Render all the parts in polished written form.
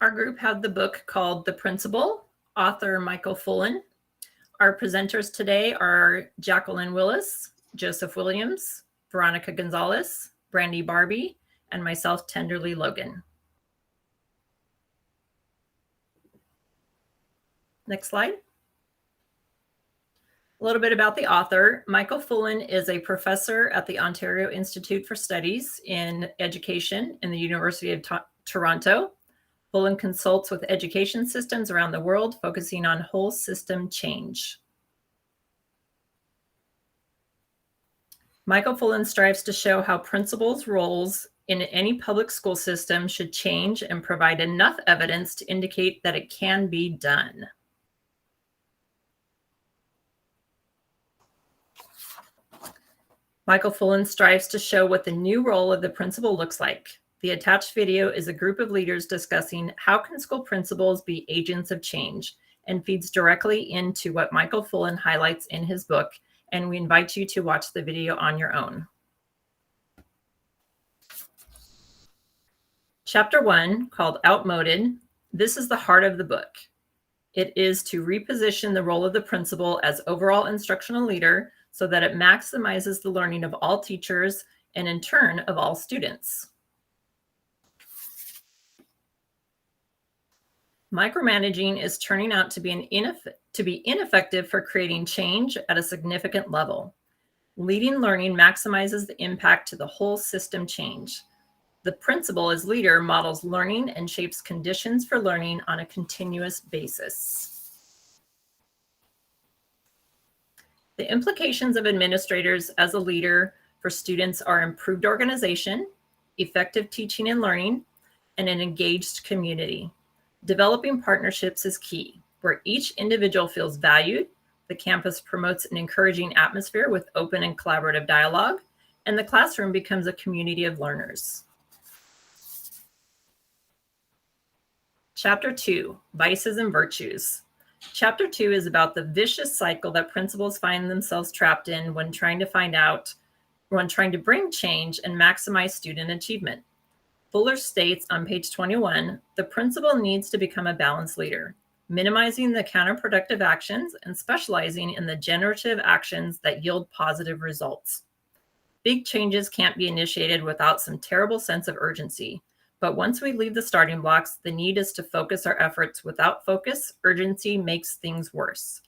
Our group had the book called The Principal, author Michael Fullen. Our presenters today are Jacqueline Willis, Joseph Williams, Veronica Gonzalez, Brandy Barbie, and myself, Tenderly Logan. Next slide. A little bit about the author. Michael Fullen is a professor at the Ontario Institute for Studies in Education in the University of Toronto. Fullen consults with education systems around the world, focusing on whole system change. Michael Fullen strives to show how principals' roles in any public school system should change and provide enough evidence to indicate that it can be done. Michael Fullen strives to show what the new role of the principal looks like. The attached video is a group of leaders discussing how can school principals be agents of change, and feeds directly into what Michael Fullen highlights in his book, and we invite you to watch the video on your own. Chapter 1, called Outmoded, this is the heart of the book. It is to reposition the role of the principal as overall instructional leader so that it maximizes the learning of all teachers and in turn of all students. Micromanaging is turning out to be ineffective for creating change at a significant level. Leading learning maximizes the impact to the whole system change. The principal as leader models learning and shapes conditions for learning on a continuous basis. The implications of administrators as a leader for students are improved organization, effective teaching and learning, and an engaged community. Developing partnerships is key, where each individual feels valued. The campus promotes an encouraging atmosphere with open and collaborative dialogue, and the classroom becomes a community of learners. Chapter 2, Vices and Virtues. Chapter 2 is about the vicious cycle that principals find themselves trapped in when trying to bring change and maximize student achievement. Fuller states on page 21, the principal needs to become a balanced leader, minimizing the counterproductive actions and specializing in the generative actions that yield positive results. Big changes can't be initiated without some terrible sense of urgency. But once we leave the starting blocks, the need is to focus our efforts. Without focus, urgency makes things worse.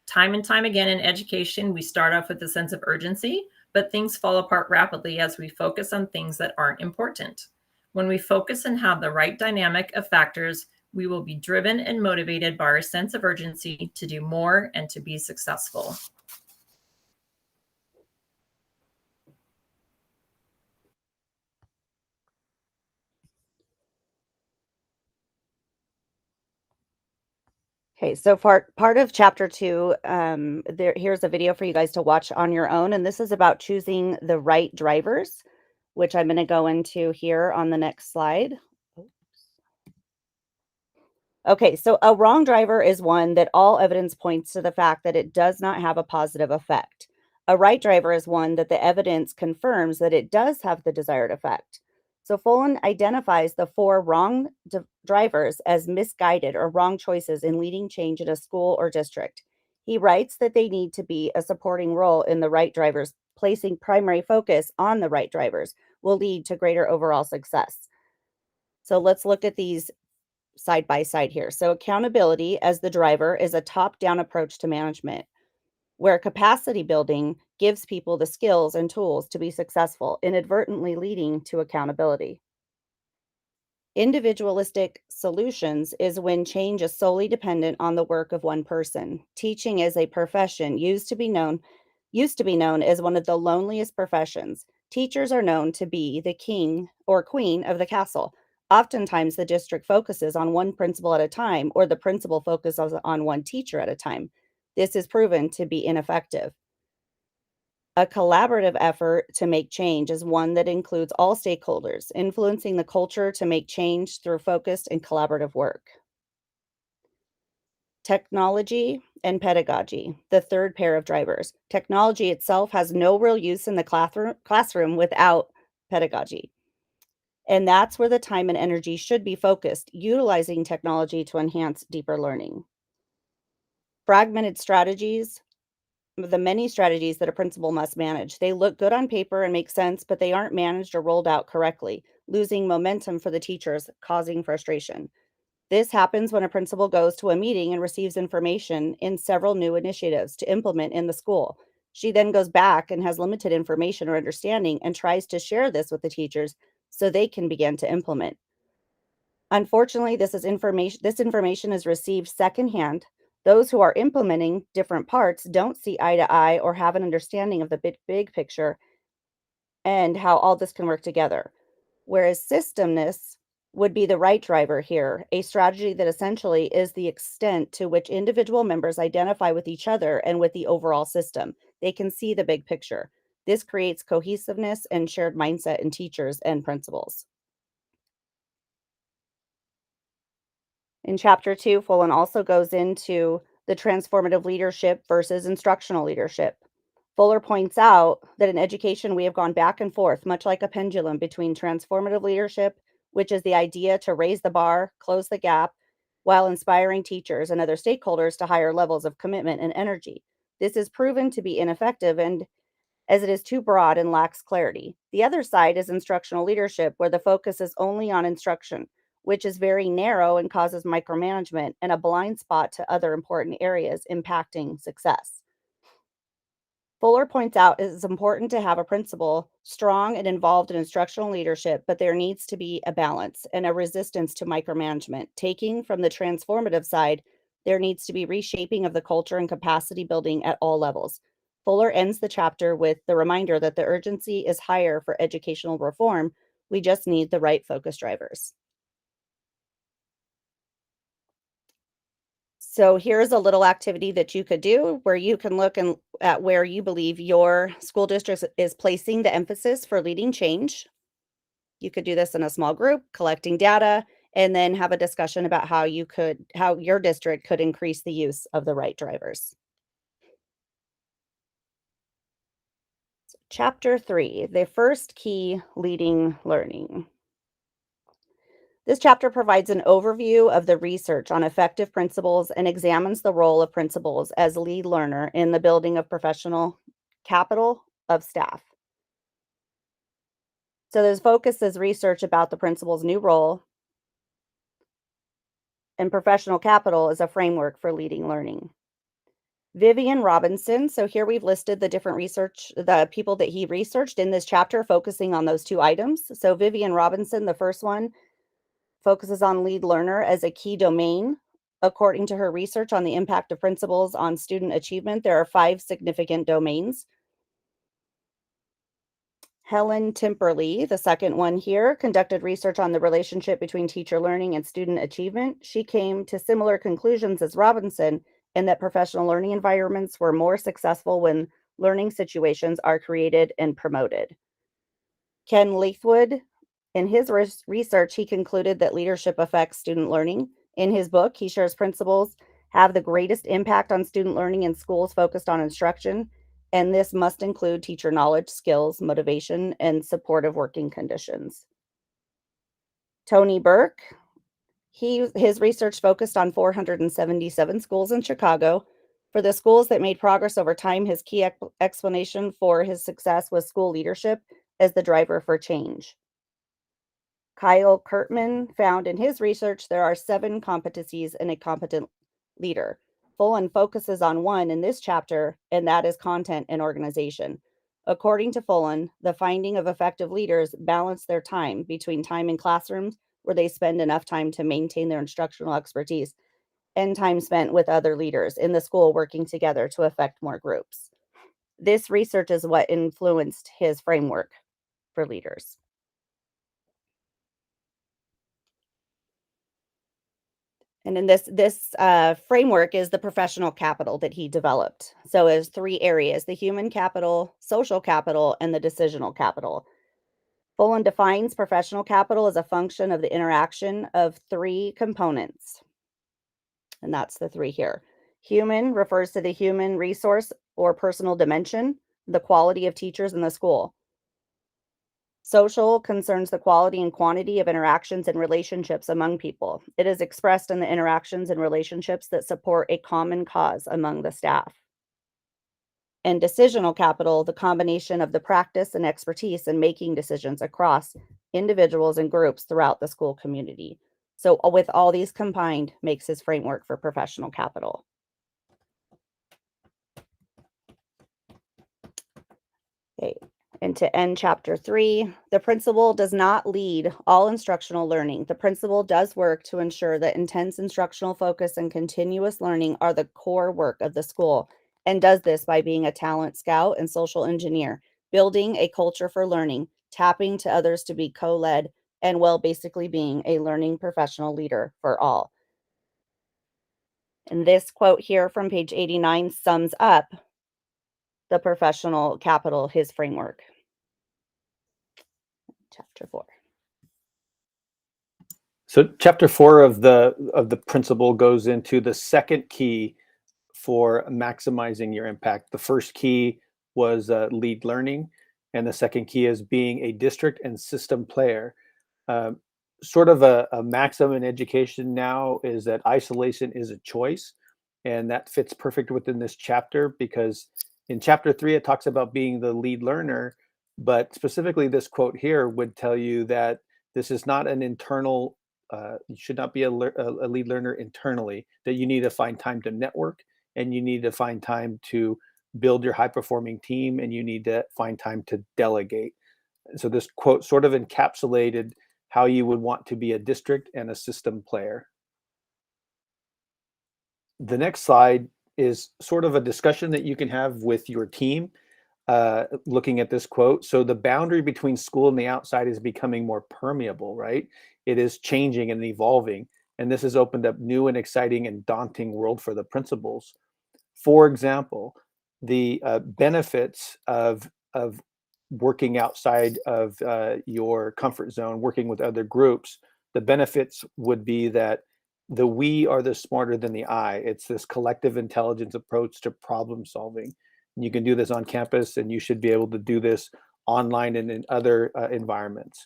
Time and time again in education, we start off with a sense of urgency, but things fall apart rapidly as we focus on things that aren't important. When we focus and have the right dynamic of factors, we will be driven and motivated by our sense of urgency to do more and to be successful. Okay, so part of chapter 2, here's a video for you guys to watch on your own, and this is about choosing the right drivers, which I'm going to go into here on the next slide. Okay, so a wrong driver is one that all evidence points to the fact that it does not have a positive effect. A right driver is one that the evidence confirms that it does have the desired effect. So Fullen identifies the 4 wrong drivers as misguided or wrong choices in leading change in a school or district. He writes that they need to be a supporting role in the right drivers. Placing primary focus on the right drivers will lead to greater overall success. So let's look at these side by side here. So accountability as the driver is a top-down approach to management, where capacity building gives people the skills and tools to be successful, inadvertently leading to accountability. Individualistic solutions is when change is solely dependent on the work of one person. Teaching as a profession used to be known as one of the loneliest professions. Teachers are known to be the king or queen of the castle. Oftentimes, the district focuses on one principal at a time, or the principal focuses on one teacher at a time. This is proven to be ineffective. A collaborative effort to make change is one that includes all stakeholders, influencing the culture to make change through focused and collaborative work. Technology and pedagogy, the third pair of drivers. Technology itself has no real use in the classroom without pedagogy. And that's where the time and energy should be focused, utilizing technology to enhance deeper learning. Fragmented strategies, the many strategies that a principal must manage. They look good on paper and make sense, but they aren't managed or rolled out correctly, losing momentum for the teachers, causing frustration. This happens when a principal goes to a meeting and receives information in several new initiatives to implement in the school. She then goes back and has limited information or understanding and tries to share this with the teachers so they can begin to implement. Unfortunately, this information is received secondhand. Those who are implementing different parts don't see eye to eye or have an understanding of the big picture and how all this can work together. Whereas systemness would be the right driver here, a strategy that essentially is the extent to which individual members identify with each other and with the overall system. They can see the big picture. This creates cohesiveness and shared mindset in teachers and principals. In chapter 2, Fullen also goes into the transformative leadership versus instructional leadership. Fuller points out that in education, we have gone back and forth, much like a pendulum, between transformative leadership, which is the idea to raise the bar, close the gap, while inspiring teachers and other stakeholders to higher levels of commitment and energy. This is proven to be ineffective and as it is too broad and lacks clarity. The other side is instructional leadership, where the focus is only on instruction, which is very narrow and causes micromanagement and a blind spot to other important areas impacting success. Fuller points out it is important to have a principal strong and involved in instructional leadership, but there needs to be a balance and a resistance to micromanagement. Taking from the transformative side, there needs to be reshaping of the culture and capacity building at all levels. Fuller ends the chapter with the reminder that the urgency is higher for educational reform. We just need the right focus drivers. So here's a little activity that you could do where you can look at where you believe your school district is placing the emphasis for leading change. You could do this in a small group, collecting data, and then have a discussion about how your district could increase the use of the right drivers. Chapter 3, the first key, leading learning. This chapter provides an overview of the research on effective principals and examines the role of principals as lead learner in the building of professional capital of staff. So this focuses research about the principal's new role, and professional capital is a framework for leading learning. Vivian Robinson. So here we've listed the people that he researched in this chapter, focusing on those two items. So Vivian Robinson, the first one, focuses on lead learner as a key domain. According to her research on the impact of principals on student achievement, there are 5 significant domains. Helen Timperley, the second one here, conducted research on the relationship between teacher learning and student achievement. She came to similar conclusions as Robinson in that professional learning environments were more successful when learning situations are created and promoted. Ken Leithwood, in his research, he concluded that leadership affects student learning. In his book, he shares principles have the greatest impact on student learning in schools focused on instruction, and this must include teacher knowledge, skills, motivation, and supportive working conditions. Tony Burke, his research focused on 477 schools in Chicago. For the schools that made progress over time, his key explanation for his success was school leadership as the driver for change. Kyle Kurtman found in his research there are 7 competencies in a competent leader. Fullen focuses on one in this chapter, and that is content and organization. According to Fullen, the finding of effective leaders balance their time between time in classrooms, where they spend enough time to maintain their instructional expertise, and time spent with other leaders in the school working together to affect more groups. This research is what influenced his framework for leaders. And in this framework is the professional capital that he developed. So it's 3 areas: the human capital, social capital, and the decisional capital. Fullen defines professional capital as a function of the interaction of 3 components. And that's the 3 here. Human refers to the human resource or personal dimension, the quality of teachers in the school. Social concerns the quality and quantity of interactions and relationships among people. It is expressed in the interactions and relationships that support a common cause among the staff. And decisional capital, the combination of the practice and expertise in making decisions across individuals and groups throughout the school community. So, with all these combined, makes his framework for professional capital. Okay. And to end chapter 3, the principal does not lead all instructional learning. The principal does work to ensure that intense instructional focus and continuous learning are the core work of the school, and does this by being a talent scout and social engineer, building a culture for learning, tapping to others to be co-led, and basically being a learning professional leader for all. And this quote here from page 89 sums up the professional capital, his framework. Chapter 4. So chapter 4 of the principle goes into the second key for maximizing your impact. The first key was lead learning, and the second key is being a district and system player. Sort of a maxim in education now is that isolation is a choice, and that fits perfect within this chapter, because in chapter 3 it talks about being the lead learner, but specifically this quote here would tell you that this is not an internal, you should not be a lead learner internally, that you need to find time to network, and you need to find time to build your high performing team, and you need to find time to delegate. So this quote sort of encapsulated how you would want to be a district and a system player. The next slide is sort of a discussion that you can have with your team, looking at this quote. So the boundary between school and the outside is becoming more permeable, right? It is changing and evolving, and this has opened up new and exciting and daunting world for the principals. For example, the benefits of working outside of your comfort zone, working with other groups, the benefits would be that the we are the smarter than the I. It's this collective intelligence approach to problem solving. And you can do this on campus, and you should be able to do this online and in other environments.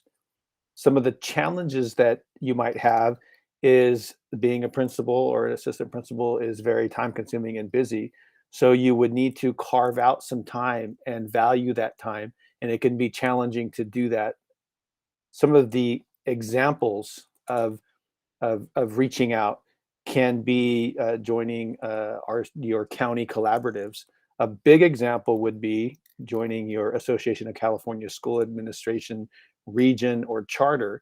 Some of the challenges that you might have is being a principal or an assistant principal is very time consuming and busy. So you would need to carve out some time and value that time, and it can be challenging to do that. Some of the examples of reaching out can be joining your county collaboratives. A big example would be joining your Association of California School Administration region or charter,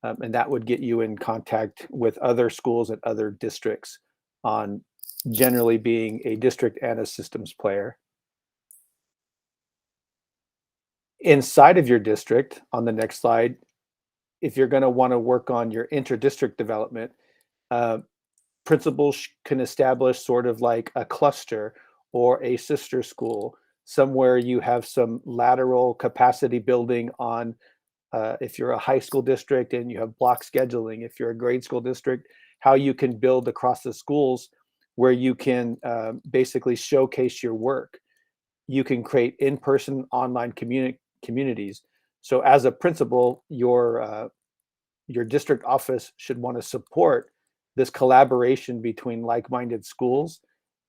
and that would get you in contact with other schools and other districts on generally being a district and a systems player. Inside of your district, on the next slide, if you're going to want to work on your inter-district development, principals can establish sort of like a cluster or a sister school, somewhere you have some lateral capacity building on, if you're a high school district and you have block scheduling, if you're a grade school district, how you can build across the schools where you can basically showcase your work. You can create in-person online communities. So as a principal, your district office should want to support this collaboration between like-minded schools.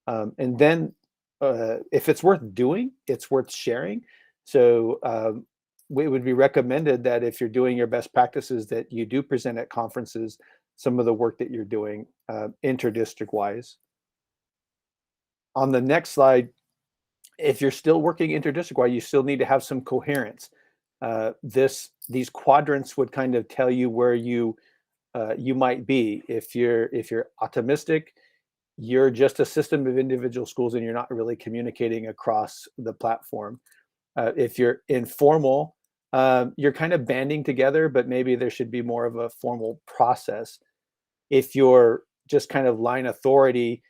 And then if it's worth doing, it's worth sharing. So it would be recommended that if you're doing your best practices, that you do present at conferences some of the work that you're doing inter-district wise. On the next slide, if you're still working inter-district wise, you still need to have some coherence. These quadrants would kind of tell you where you might be. If you're optimistic, you're just a system of individual schools and you're not really communicating across the platform. If you're informal, you're kind of banding together, but maybe there should be more of a formal process. If you're just kind of line authority,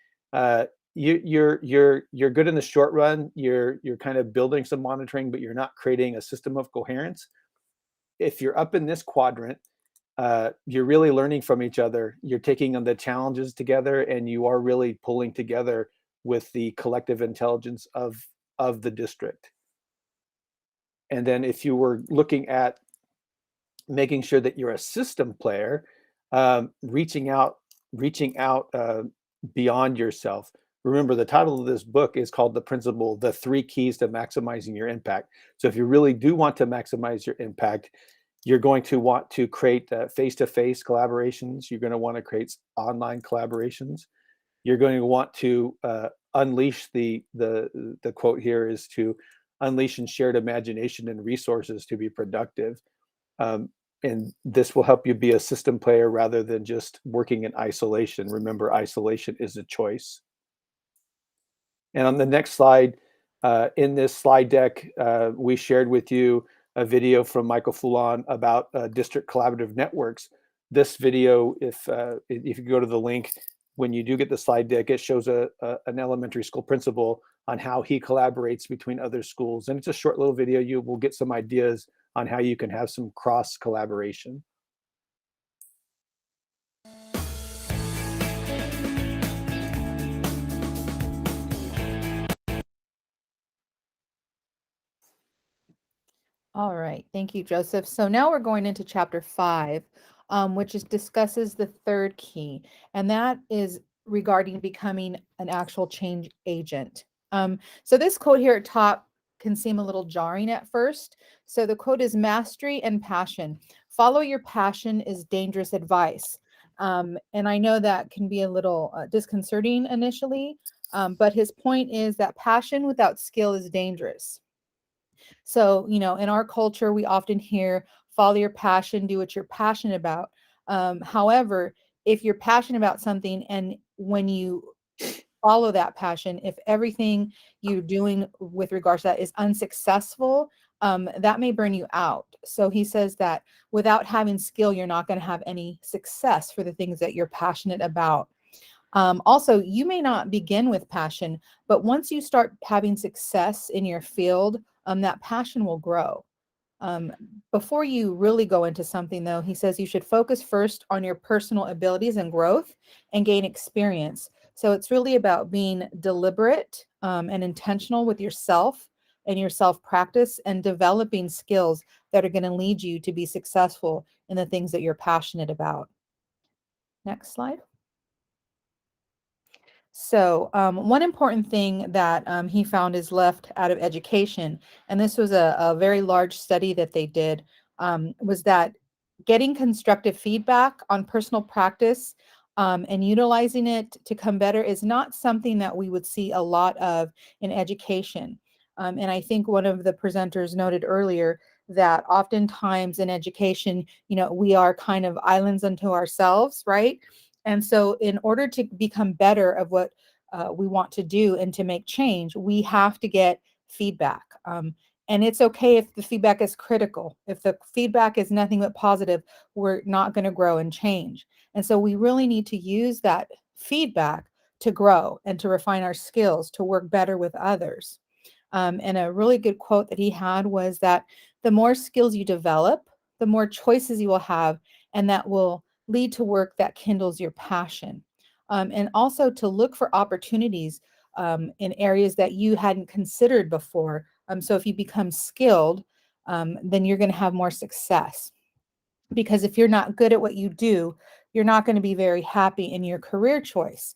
you're good in the short run. You're kind of building some monitoring, but you're not creating a system of coherence. If you're up in this quadrant, you're really learning from each other. You're taking on the challenges together, and you are really pulling together with the collective intelligence of the district. And then if you were looking at making sure that you're a system player, reaching out beyond yourself. Remember, the title of this book is called The Principle, The Three Keys to Maximizing Your Impact. So if you really do want to maximize your impact, you're going to want to create face-to-face collaborations. You're going to want to create online collaborations. You're going to want to unleash the quote here is to unleash and shared imagination and resources to be productive. And this will help you be a system player rather than just working in isolation. Remember, isolation is a choice. And on the next slide, in this slide deck, we shared with you a video from Michael Foulon about district collaborative networks. This video, if you go to the link, when you do get the slide deck, it shows an elementary school principal on how he collaborates between other schools. And it's a short little video. You will get some ideas on how you can have some cross collaboration. All right, thank you, Joseph. So now we're going into chapter 5, which discusses the third key, and that is regarding becoming an actual change agent. So this quote here at top can seem a little jarring at first. So the quote is mastery and passion. Follow your passion is dangerous advice. And I know that can be a little disconcerting initially, but his point is that passion without skill is dangerous. So, in our culture, we often hear follow your passion, do what you're passionate about. However, if you're passionate about something and when you follow that passion, if everything you're doing with regards to that is unsuccessful, that may burn you out. So he says that without having skill, you're not going to have any success for the things that you're passionate about. Also, you may not begin with passion, but once you start having success in your field, that passion will grow. Before you really go into something, though, he says you should focus first on your personal abilities and growth and gain experience. So it's really about being deliberate and intentional with yourself and your self-practice and developing skills that are going to lead you to be successful in the things that you're passionate about. Next slide. So one important thing that he found is left out of education, and this was a very large study that they did, was that getting constructive feedback on personal practice and utilizing it to come better is not something that we would see a lot of in education. And I think one of the presenters noted earlier that oftentimes in education, we are kind of islands unto ourselves, right? And so in order to become better of what we want to do and to make change, we have to get feedback. And it's okay if the feedback is critical. If the feedback is nothing but positive, we're not going to grow and change. And so we really need to use that feedback to grow and to refine our skills, to work better with others. And a really good quote that he had was that the more skills you develop, the more choices you will have, and that will lead to work that kindles your passion. And also to look for opportunities in areas that you hadn't considered before. So if you become skilled, then you're going to have more success. Because if you're not good at what you do, you're not going to be very happy in your career choice.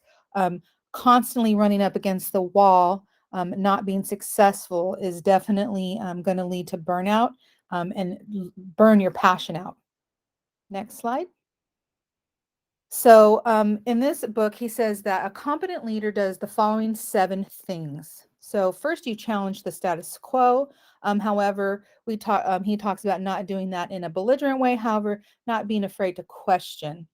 Constantly running up against the wall, not being successful is definitely going to lead to burnout and burn your passion out. Next slide. So in this book, he says that a competent leader does the following 7 things. So first, you challenge the status quo. However, he talks about not doing that in a belligerent way. However, not being afraid to question.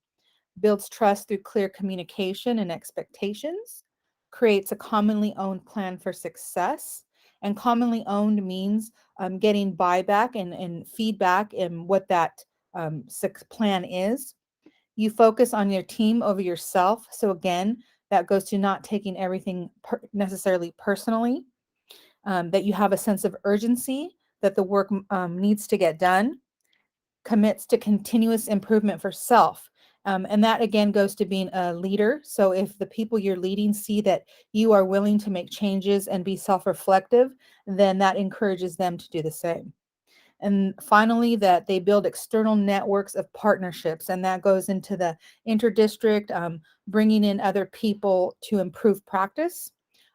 Builds trust through clear communication and expectations. Creates a commonly owned plan for success. And commonly owned means getting buyback and feedback in what that plan is. You focus on your team over yourself. So again, that goes to not taking everything necessarily personally, that you have a sense of urgency, that the work needs to get done, commits to continuous improvement for self. And that again goes to being a leader. So if the people you're leading see that you are willing to make changes and be self-reflective, then that encourages them to do the same. And finally, that they build external networks of partnerships, and that goes into the interdistrict, bringing in other people to improve practice.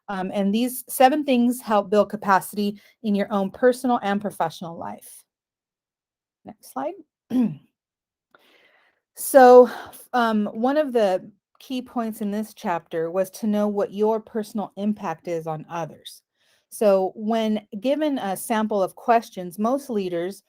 And these 7 things help build capacity in your own personal and professional life. Next slide. So one of the key points in this chapter was to know what your personal impact is on others. So when given a sample of questions, most leaders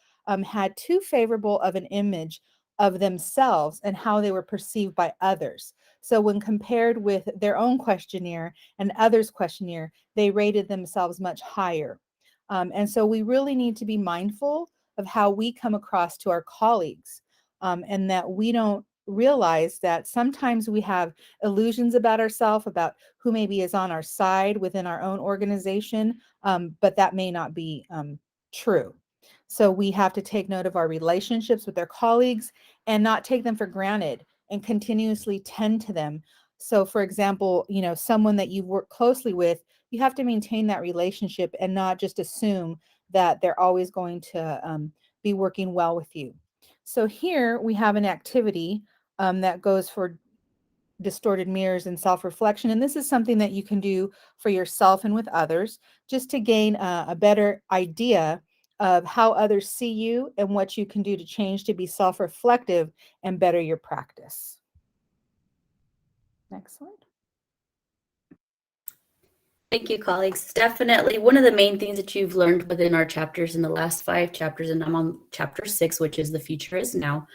had too favorable of an image of themselves and how they were perceived by others. So when compared with their own questionnaire and others' questionnaire, they rated themselves much higher. And so we really need to be mindful of how we come across to our colleagues, and that we don't realize that sometimes we have illusions about ourselves, about who maybe is on our side within our own organization, but that may not be true. So we have to take note of our relationships with our colleagues and not take them for granted and continuously tend to them. So for example, someone that you've worked closely with, you have to maintain that relationship and not just assume that they're always going to be working well with you. So here we have an activity that goes for distorted mirrors and self-reflection. And this is something that you can do for yourself and with others, just to gain a better idea of how others see you and what you can do to change to be self-reflective and better your practice. Next slide. Thank you, colleagues. Definitely one of the main things that you've learned within our chapters in the last 5 chapters, and I'm on chapter 6, which is the future is now,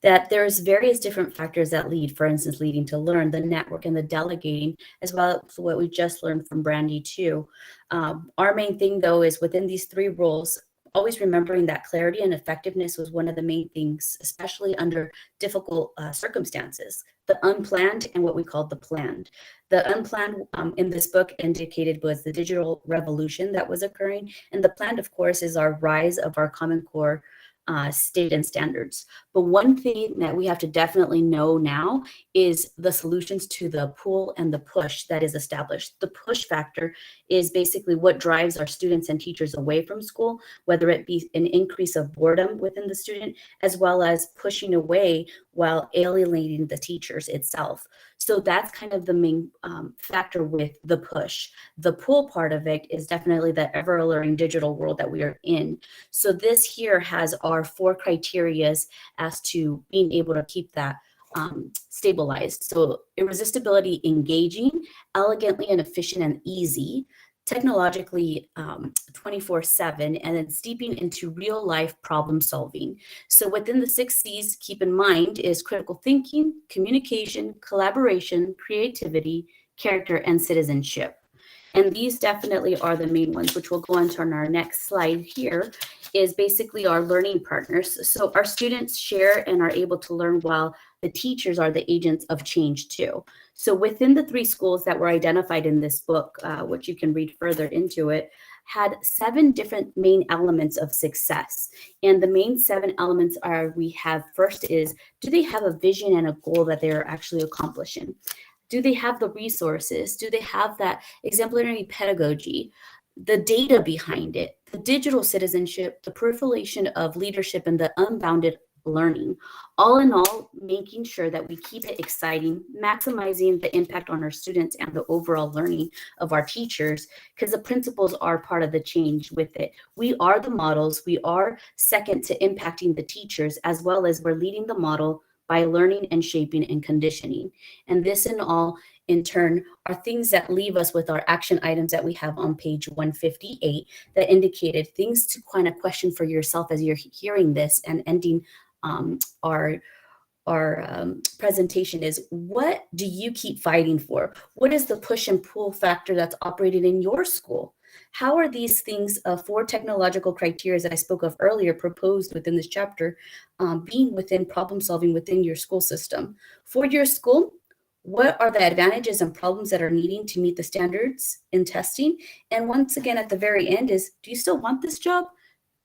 that there's various different factors that lead, for instance, leading to learn, the network and the delegating, as well as what we just learned from Brandy too. Our main thing though is within these 3 roles, always remembering that clarity and effectiveness was one of the main things, especially under difficult circumstances, the unplanned and what we called the planned. The unplanned in this book indicated was the digital revolution that was occurring. And the planned, of course, is our rise of our Common Core state and standards. But one thing that we have to definitely know now is the solutions to the pull and the push that is established. The push factor is basically what drives our students and teachers away from school, whether it be an increase of boredom within the student, as well as pushing away while alienating the teachers itself. So that's kind of the main factor with the push. The pull part of it is definitely the ever-alluring digital world that we are in. So this here has our 4 criterias as to being able to keep that stabilized. So irresistibility, engaging, elegantly and efficient and easy, technologically 24/7, and then steeping into real life problem solving. So within the 6 C's, keep in mind is critical thinking, communication, collaboration, creativity, character, and citizenship. And these definitely are the main ones, which we'll go into on our next slide here, is basically our learning partners. So our students share and are able to learn while the teachers are the agents of change too. So within the 3 schools that were identified in this book, which you can read further into it, had 7 different main elements of success. And the main 7 elements are, we have first is, do they have a vision and a goal that they're actually accomplishing? Do they have the resources? Do they have that exemplary pedagogy, the data behind it, the digital citizenship, the proliferation of leadership, and the unbounded learning? All in all, making sure that we keep it exciting, maximizing the impact on our students and the overall learning of our teachers, because the principals are part of the change with it. We are the models. We are second to impacting the teachers, as well as we're leading the model by learning and shaping and conditioning. And this and all, in turn, are things that leave us with our action items that we have on page 158 that indicated things to kind of question for yourself as you're hearing this and ending our presentation is, what do you keep fighting for? What is the push and pull factor that's operating in your school? How are these things, 4 technological criteria that I spoke of earlier, proposed within this chapter, being within problem solving within your school system? For your school, what are the advantages and problems that are needing to meet the standards in testing? And once again, at the very end is, do you still want this job?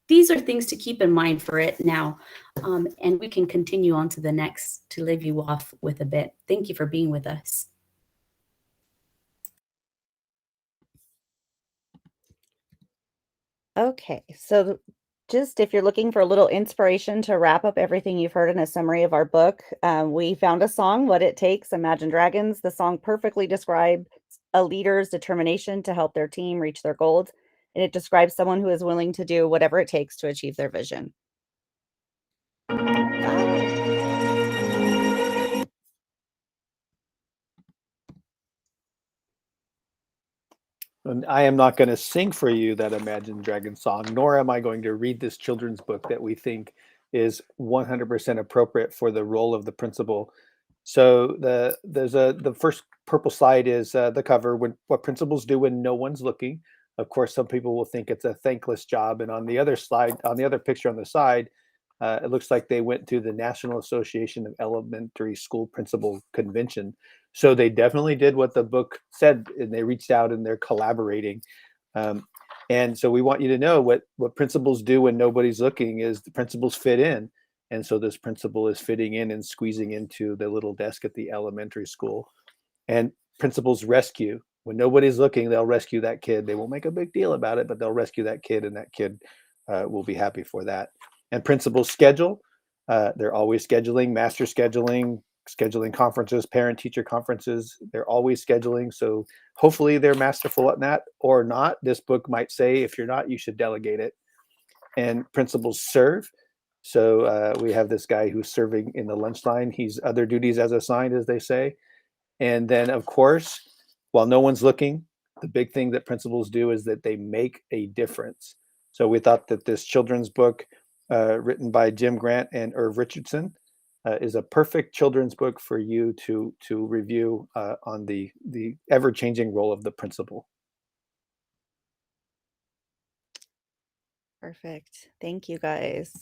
These are things to keep in mind for it now. And we can continue on to the next to leave you off with a bit. Thank you for being with us. Okay, so just if you're looking for a little inspiration to wrap up everything you've heard in a summary of our book, we found a song, What It Takes, Imagine Dragons. The song perfectly describes a leader's determination to help their team reach their goals, and it describes someone who is willing to do whatever it takes to achieve their vision. Bye. And I am not going to sing for you that Imagine Dragon song, nor am I going to read this children's book that we think is 100% appropriate for the role of the principal. So the first purple slide is the cover, what principals do when no one's looking. Of course, some people will think it's a thankless job. And on the other slide, on the other picture on the side, it looks like they went to the National Association of Elementary School Principal Convention. So they definitely did what the book said, and they reached out and they're collaborating. And so we want you to know what principals do when nobody's looking is the principals fit in. And so this principal is fitting in and squeezing into the little desk at the elementary school. And principals rescue. When nobody's looking, they'll rescue that kid. They won't make a big deal about it, but they'll rescue that kid, and that kid will be happy for that. And principals schedule. They're always scheduling, master scheduling conferences, parent-teacher conferences. They're always scheduling. So hopefully they're masterful at that, or not. This book might say, if you're not, you should delegate it. And principals serve. So we have this guy who's serving in the lunch line. He's other duties as assigned, as they say. And then, of course, while no one's looking, the big thing that principals do is that they make a difference. So we thought that this children's book written by Jim Grant and Irv Richardson is a perfect children's book for you to review on the ever-changing role of the principal. Perfect. Thank you, guys.